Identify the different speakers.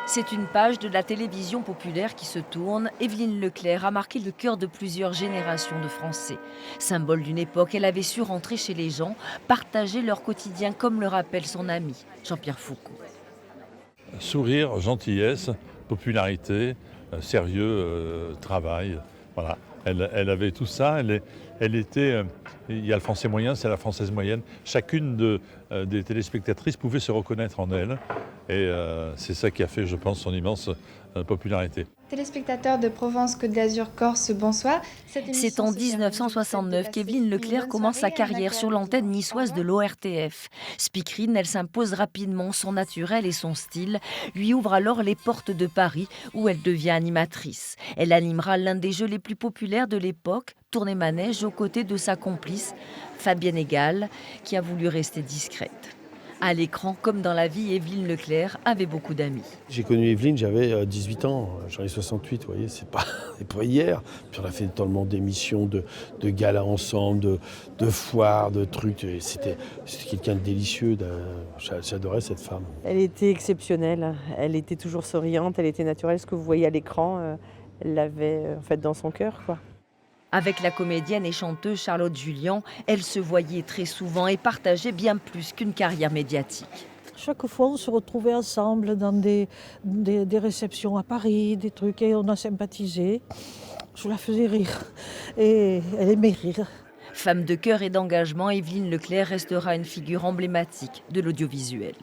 Speaker 1: C'est une page de la télévision populaire qui se tourne. Évelyne Leclerc a marqué le cœur de plusieurs générations de Français. Symbole d'une époque, elle avait su rentrer chez les gens, partager leur quotidien comme le rappelle son ami Jean-Pierre Foucault.
Speaker 2: Sourire, gentillesse, popularité, sérieux, travail. Voilà. Elle avait tout ça. Elle était. Il y a le français moyen, c'est la française moyenne. Chacune des téléspectatrices pouvait se reconnaître en elle. Et c'est ça qui a fait, je pense, son immense popularité.
Speaker 3: Téléspectateurs de Provence, Côte d'Azur, Corse, bonsoir.
Speaker 1: C'est en 1969 qu'Évelyne Leclerc commence sa carrière sur l'antenne niçoise de l'ORTF. Speakerine, elle s'impose rapidement, son naturel et son style lui ouvrent alors les portes de Paris où elle devient animatrice. Elle animera l'un des jeux les plus populaires de l'époque, Tournée Manège, aux côtés de sa complice, Fabienne Egal, qui a voulu rester discrète. À l'écran, comme dans la vie, Évelyne Leclerc avait beaucoup d'amis.
Speaker 4: J'ai connu Évelyne, j'avais 18 ans, j'en ai 68, vous voyez, c'est pas hier. Puis on a fait tellement d'émissions, de galas ensemble, de foires, de trucs. C'était quelqu'un de délicieux, j'adorais cette femme.
Speaker 5: Elle était exceptionnelle, elle était toujours souriante, elle était naturelle. Ce que vous voyez à l'écran, elle l'avait en fait dans son cœur, quoi.
Speaker 1: Avec la comédienne et chanteuse Charlotte Julien, elle se voyait très souvent et partageait bien plus qu'une carrière médiatique.
Speaker 6: Chaque fois, on se retrouvait ensemble dans des réceptions à Paris, des trucs, et on a sympathisé. Je la faisais rire et elle aimait rire.
Speaker 1: Femme de cœur et d'engagement, Évelyne Leclerc restera une figure emblématique de l'audiovisuel.